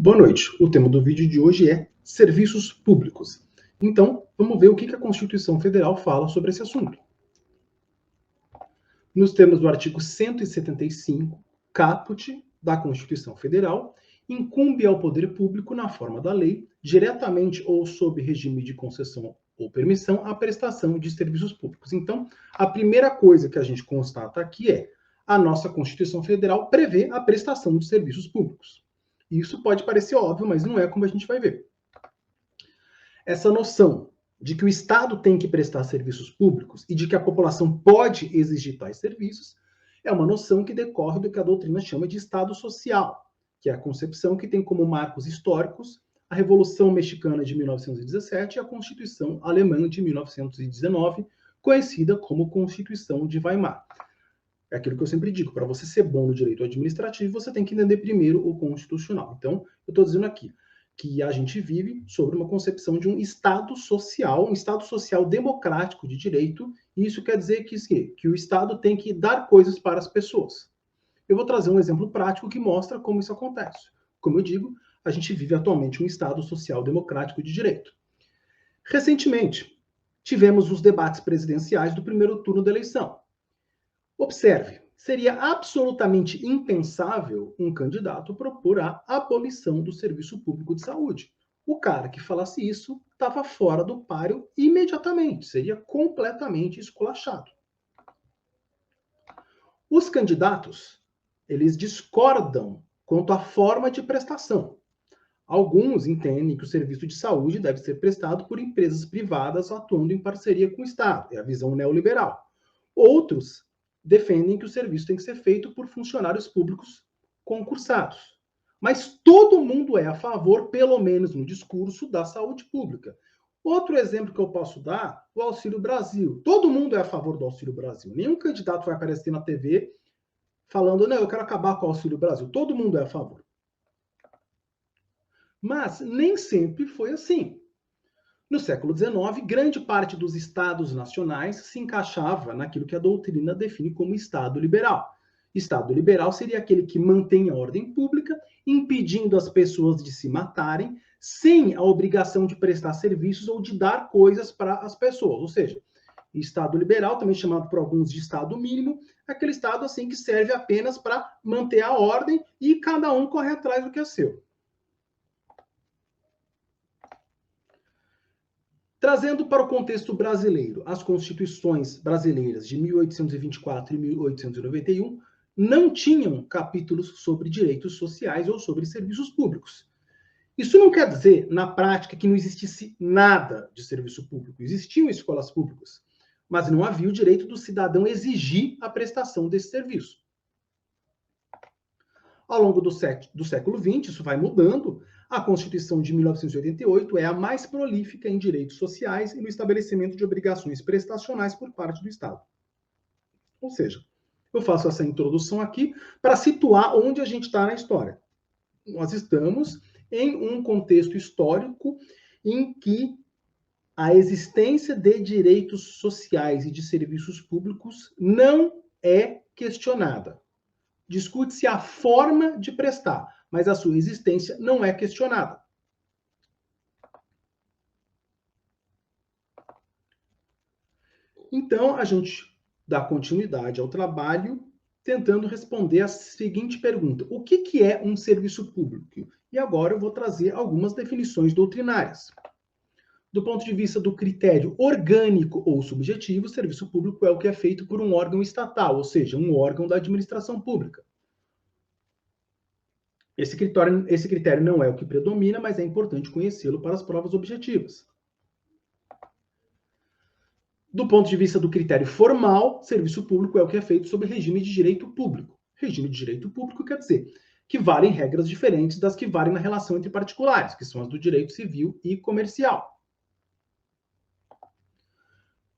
Boa noite. O tema do vídeo de hoje é serviços públicos. Então, vamos ver o que a Constituição Federal fala sobre esse assunto. Nos termos do artigo 175, caput da Constituição Federal, incumbe ao poder público, na forma da lei, diretamente ou sob regime de concessão ou permissão, a prestação de serviços públicos. Então, a primeira coisa que a gente constata aqui é a nossa Constituição Federal prevê a prestação de serviços públicos. Isso pode parecer óbvio, mas não é, como a gente vai ver. Essa noção de que o Estado tem que prestar serviços públicos e de que a população pode exigir tais serviços é uma noção que decorre do que a doutrina chama de Estado social, que é a concepção que tem como marcos históricos a Revolução Mexicana de 1917 e a Constituição Alemã de 1919, conhecida como Constituição de Weimar. É aquilo que eu sempre digo, para você ser bom no direito administrativo, você tem que entender primeiro o constitucional. Então, eu estou dizendo aqui que a gente vive sobre uma concepção de um Estado social democrático de direito, e isso quer dizer que o Estado tem que dar coisas para as pessoas. Eu vou trazer um exemplo prático que mostra como isso acontece. Como eu digo, a gente vive atualmente um Estado social democrático de direito. Recentemente, tivemos os debates presidenciais do primeiro turno da eleição. Observe, seria absolutamente impensável um candidato propor a abolição do serviço público de saúde. O cara que falasse isso estava fora do páreo imediatamente, seria completamente esculachado. Os candidatos, eles discordam quanto à forma de prestação. Alguns entendem que o serviço de saúde deve ser prestado por empresas privadas atuando em parceria com o Estado, é a visão neoliberal. Outros defendem que o serviço tem que ser feito por funcionários públicos concursados. Mas todo mundo é a favor, pelo menos no discurso, da saúde pública. Outro exemplo que eu posso dar, o Auxílio Brasil. Todo mundo é a favor do Auxílio Brasil. Nenhum candidato vai aparecer na TV falando, não, eu quero acabar com o Auxílio Brasil. Todo mundo é a favor. Mas nem sempre foi assim. No século XIX, grande parte dos estados nacionais se encaixava naquilo que a doutrina define como Estado liberal. Estado liberal seria aquele que mantém a ordem pública, impedindo as pessoas de se matarem, sem a obrigação de prestar serviços ou de dar coisas para as pessoas. Ou seja, Estado liberal, também chamado por alguns de Estado mínimo, é aquele Estado assim que serve apenas para manter a ordem e cada um corre atrás do que é seu. Trazendo para o contexto brasileiro, as constituições brasileiras de 1824 e 1891 não tinham capítulos sobre direitos sociais ou sobre serviços públicos. Isso não quer dizer, na prática, que não existisse nada de serviço público. Existiam escolas públicas, mas não havia o direito do cidadão exigir a prestação desse serviço. Ao longo do século XX, isso vai mudando. A Constituição de 1988 é a mais prolífica em direitos sociais e no estabelecimento de obrigações prestacionais por parte do Estado. Ou seja, eu faço essa introdução aqui para situar onde a gente está na história. Nós estamos em um contexto histórico em que a existência de direitos sociais e de serviços públicos não é questionada. Discute-se a forma de prestar, mas a sua existência não é questionada. Então, a gente dá continuidade ao trabalho tentando responder a seguinte pergunta: o que é um serviço público? E agora eu vou trazer algumas definições doutrinárias. Do ponto de vista do critério orgânico ou subjetivo, o serviço público é o que é feito por um órgão estatal, ou seja, um órgão da administração pública. Esse critério não é o que predomina, mas é importante conhecê-lo para as provas objetivas. Do ponto de vista do critério formal, serviço público é o que é feito sob regime de direito público. Regime de direito público quer dizer que valem regras diferentes das que valem na relação entre particulares, que são as do direito civil e comercial.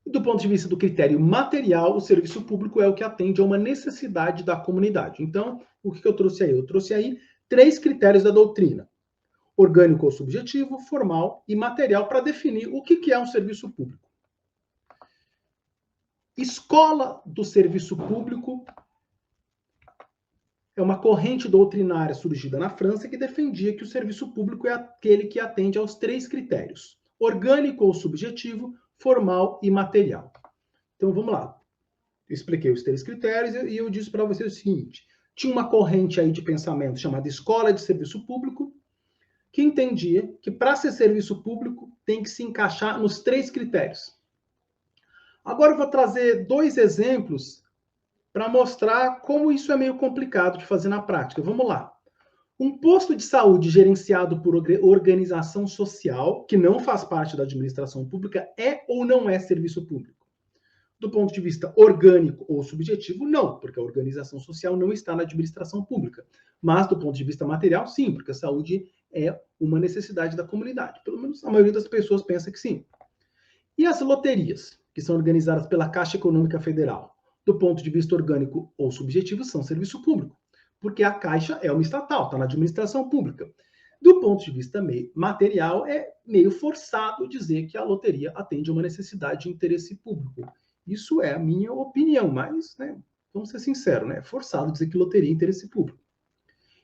Do ponto de vista do critério material, o serviço público é o que atende a uma necessidade da comunidade. Então, o que eu trouxe aí? Eu trouxe aí 3 critérios da doutrina: orgânico ou subjetivo, formal e material, para definir o que é um serviço público. Escola do serviço público é uma corrente doutrinária surgida na França que defendia que o serviço público é aquele que atende aos 3 critérios: orgânico ou subjetivo, formal e material. Então vamos lá. Eu expliquei os 3 critérios e eu disse para vocês o seguinte: tinha uma corrente aí de pensamento chamada Escola de Serviço Público, que entendia que para ser serviço público tem que se encaixar nos 3 critérios. Agora eu vou trazer 2 exemplos para mostrar como isso é meio complicado de fazer na prática. Vamos lá. Um posto de saúde gerenciado por organização social, que não faz parte da administração pública, é ou não é serviço público? Do ponto de vista orgânico ou subjetivo, não, porque a organização social não está na administração pública. Mas, do ponto de vista material, sim, porque a saúde é uma necessidade da comunidade. Pelo menos a maioria das pessoas pensa que sim. E as loterias, que são organizadas pela Caixa Econômica Federal, do ponto de vista orgânico ou subjetivo, são serviço público, porque a Caixa é uma estatal, está na administração pública. Do ponto de vista material, é meio forçado dizer que a loteria atende a uma necessidade de interesse público. Isso é a minha opinião, mas, né, vamos ser sinceros, né, é forçado dizer que loteria é interesse público.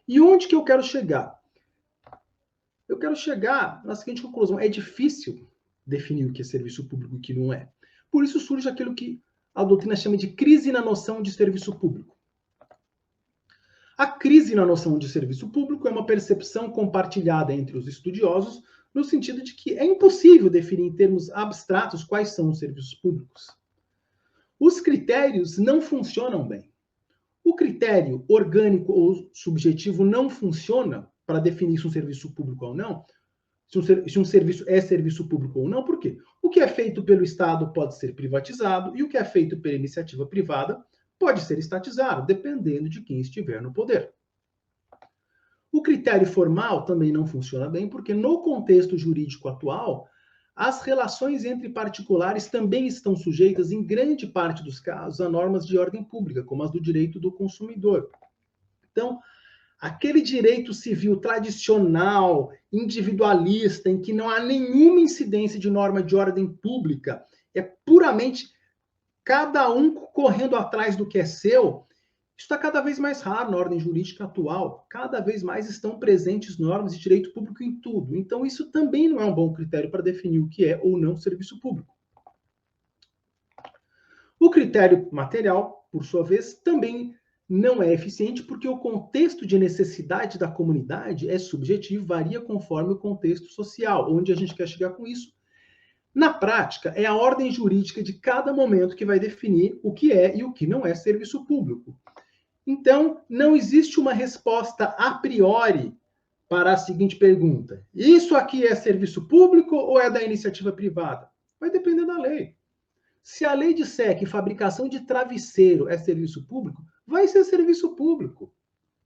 E onde que eu quero chegar? Eu quero chegar na seguinte conclusão: é difícil definir o que é serviço público e o que não é. Por isso surge aquilo que a doutrina chama de crise na noção de serviço público. A crise na noção de serviço público é uma percepção compartilhada entre os estudiosos, no sentido de que é impossível definir em termos abstratos quais são os serviços públicos. Os critérios não funcionam bem. O critério orgânico ou subjetivo não funciona para definir se um serviço público ou não, se um serviço é serviço público ou não. Por quê? O que é feito pelo Estado pode ser privatizado e o que é feito pela iniciativa privada pode ser estatizado, dependendo de quem estiver no poder. O critério formal também não funciona bem, porque no contexto jurídico atual, as relações entre particulares também estão sujeitas, em grande parte dos casos, a normas de ordem pública, como as do direito do consumidor. Então, aquele direito civil tradicional, individualista, em que não há nenhuma incidência de norma de ordem pública, é puramente cada um correndo atrás do que é seu, isso está cada vez mais raro na ordem jurídica atual. Cada vez mais estão presentes normas de direito público em tudo. Então, isso também não é um bom critério para definir o que é ou não serviço público. O critério material, por sua vez, também não é eficiente, porque o contexto de necessidade da comunidade é subjetivo, varia conforme o contexto social. Onde a gente quer chegar com isso? Na prática, é a ordem jurídica de cada momento que vai definir o que é e o que não é serviço público. Então, não existe uma resposta a priori para a seguinte pergunta: isso aqui é serviço público ou é da iniciativa privada? Vai depender da lei. Se a lei disser que fabricação de travesseiro é serviço público, vai ser serviço público.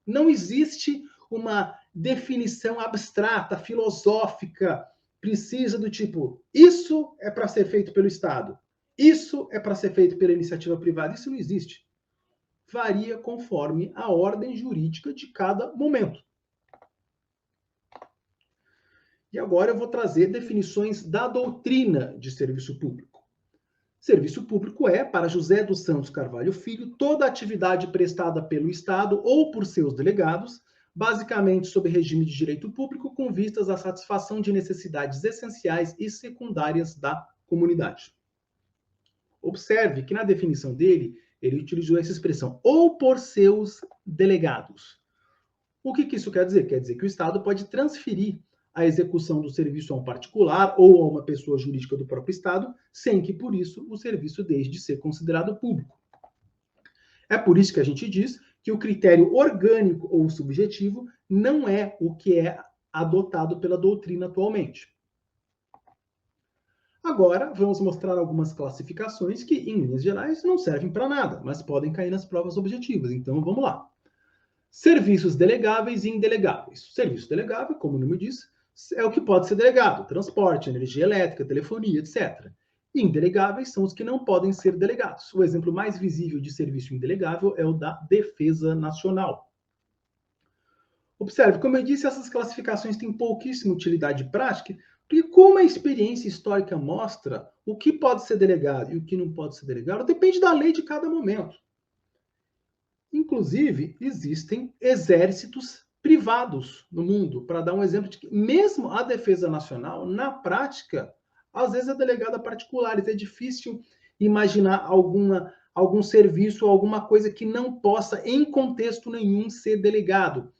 Não existe uma definição abstrata, filosófica, precisa do tipo, isso é para ser feito pelo Estado, isso é para ser feito pela iniciativa privada. Isso não existe. Varia conforme a ordem jurídica de cada momento. E agora eu vou trazer definições da doutrina de serviço público. Serviço público é, para José dos Santos Carvalho Filho, toda atividade prestada pelo Estado ou por seus delegados, basicamente sob regime de direito público, com vistas à satisfação de necessidades essenciais e secundárias da comunidade. Observe que na definição dele, ele utilizou essa expressão, ou por seus delegados. O que isso quer dizer? Quer dizer que o Estado pode transferir a execução do serviço a um particular ou a uma pessoa jurídica do próprio Estado, sem que, por isso, o serviço deixe de ser considerado público. É por isso que a gente diz que o critério orgânico ou subjetivo não é o que é adotado pela doutrina atualmente. Agora, vamos mostrar algumas classificações que, em linhas gerais, não servem para nada, mas podem cair nas provas objetivas. Então, vamos lá. Serviços delegáveis e indelegáveis. Serviço delegável, como o nome diz, é o que pode ser delegado: transporte, energia elétrica, telefonia, etc. Indelegáveis são os que não podem ser delegados. O exemplo mais visível de serviço indelegável é o da Defesa Nacional. Observe, como eu disse, essas classificações têm pouquíssima utilidade prática, porque como a experiência histórica mostra, o que pode ser delegado e o que não pode ser delegado depende da lei de cada momento. Inclusive, existem exércitos privados no mundo. Para dar um exemplo de que mesmo a Defesa Nacional, na prática, às vezes é delegada a particulares. É difícil imaginar algum serviço ou alguma coisa que não possa, em contexto nenhum, ser delegado.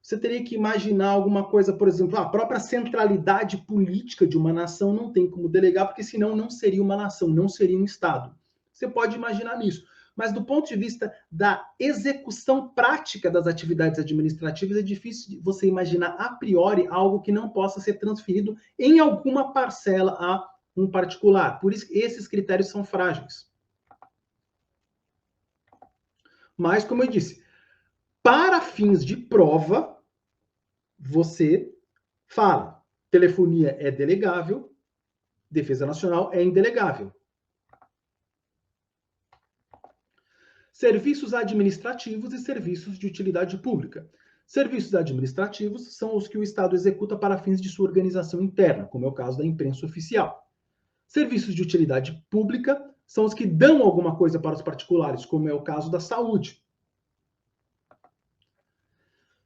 Você teria que imaginar alguma coisa, por exemplo, a própria centralidade política de uma nação não tem como delegar, porque senão não seria uma nação, não seria um Estado. Você pode imaginar nisso. Mas do ponto de vista da execução prática das atividades administrativas, é difícil você imaginar a priori algo que não possa ser transferido em alguma parcela a um particular. Por isso, esses critérios são frágeis. Mas, como eu disse, para fins de prova, você fala, telefonia é delegável, Defesa Nacional é indelegável. Serviços administrativos e serviços de utilidade pública. Serviços administrativos são os que o Estado executa para fins de sua organização interna, como é o caso da imprensa oficial. Serviços de utilidade pública são os que dão alguma coisa para os particulares, como é o caso da saúde.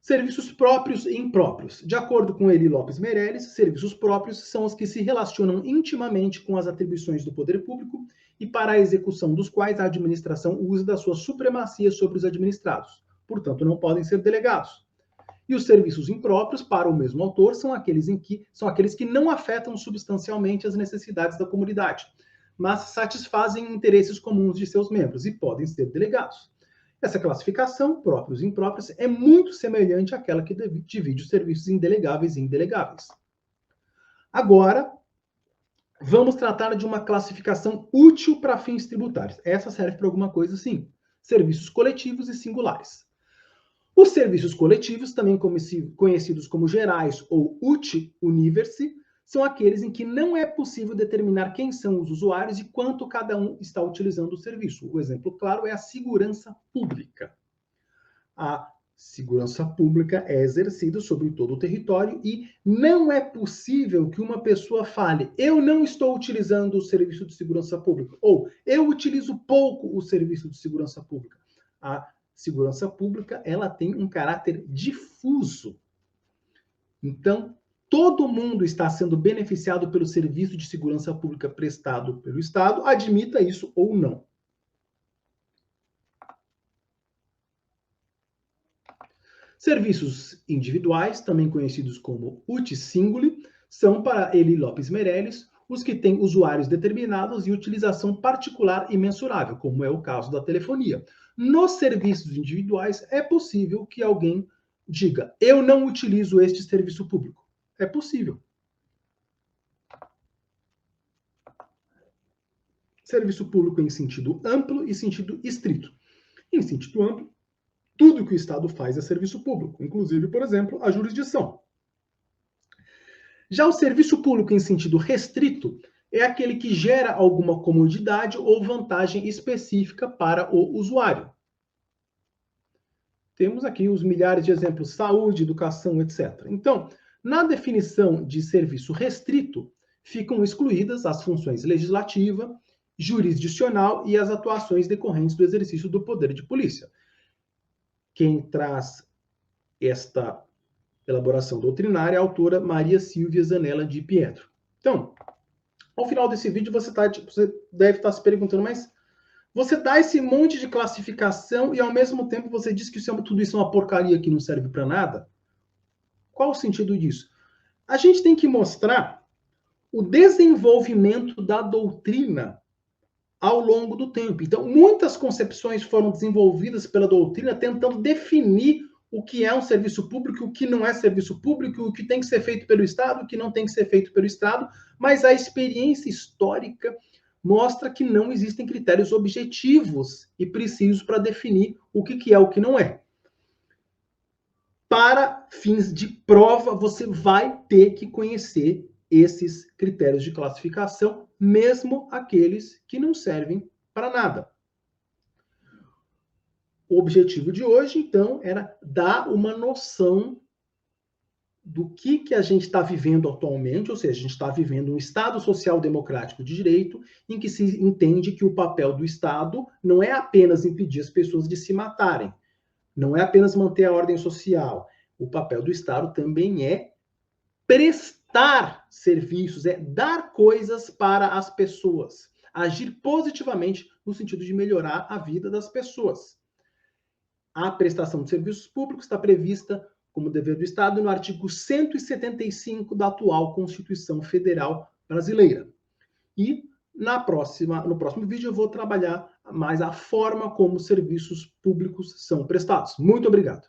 Serviços próprios e impróprios. De acordo com Eli Lopes Meirelles, serviços próprios são os que se relacionam intimamente com as atribuições do poder público e para a execução dos quais a administração usa da sua supremacia sobre os administrados. Portanto, não podem ser delegados. E os serviços impróprios, para o mesmo autor, são aqueles que não afetam substancialmente as necessidades da comunidade, mas satisfazem interesses comuns de seus membros e podem ser delegados. Essa classificação, próprios e impróprios, é muito semelhante àquela que divide os serviços indelegáveis e indelegáveis. Agora, vamos tratar de uma classificação útil para fins tributários. Essa serve para alguma coisa, sim. Serviços coletivos e singulares. Os serviços coletivos, também conhecidos como gerais ou uti universi, são aqueles em que não é possível determinar quem são os usuários e quanto cada um está utilizando o serviço. O exemplo claro é a segurança pública. A segurança pública é exercida sobre todo o território e não é possível que uma pessoa fale: eu não estou utilizando o serviço de segurança pública, ou eu utilizo pouco o serviço de segurança pública. A segurança pública, ela tem um caráter difuso. Então, todo mundo está sendo beneficiado pelo serviço de segurança pública prestado pelo Estado, admita isso ou não. Serviços individuais, também conhecidos como uti singuli, são, para Eli Lopes Meirelles, os que têm usuários determinados e utilização particular e mensurável, como é o caso da telefonia. Nos serviços individuais, é possível que alguém diga: eu não utilizo este serviço público. É possível. Serviço público em sentido amplo e sentido estrito. Em sentido amplo, tudo que o Estado faz é serviço público, inclusive, por exemplo, a jurisdição. Já o serviço público em sentido restrito é aquele que gera alguma comodidade ou vantagem específica para o usuário. Temos aqui os milhares de exemplos: saúde, educação, etc. Então, na definição de serviço restrito, ficam excluídas as funções legislativa, jurisdicional e as atuações decorrentes do exercício do poder de polícia. Quem traz esta elaboração doutrinária é a autora Maria Silvia Zanella de Pietro. Então, ao final desse vídeo, você deve estar se perguntando: mas você dá esse monte de classificação e, ao mesmo tempo, você diz que tudo isso é uma porcaria que não serve para nada? Qual o sentido disso? A gente tem que mostrar o desenvolvimento da doutrina ao longo do tempo. Então, muitas concepções foram desenvolvidas pela doutrina tentando definir o que é um serviço público, o que não é serviço público, o que tem que ser feito pelo Estado, o que não tem que ser feito pelo Estado, mas a experiência histórica mostra que não existem critérios objetivos e precisos para definir o que é o que não é. Para fins de prova, você vai ter que conhecer esses critérios de classificação, mesmo aqueles que não servem para nada. O objetivo de hoje, então, era dar uma noção do que a gente está vivendo atualmente, ou seja, a gente está vivendo um Estado social democrático de direito, em que se entende que o papel do Estado não é apenas impedir as pessoas de se matarem, não é apenas manter a ordem social. O papel do Estado também é prestar serviços, é dar coisas para as pessoas, agir positivamente no sentido de melhorar a vida das pessoas. A prestação de serviços públicos está prevista como dever do Estado no artigo 175 da atual Constituição Federal Brasileira. E no próximo vídeo eu vou trabalhar mais a forma como os serviços públicos são prestados. Muito obrigado.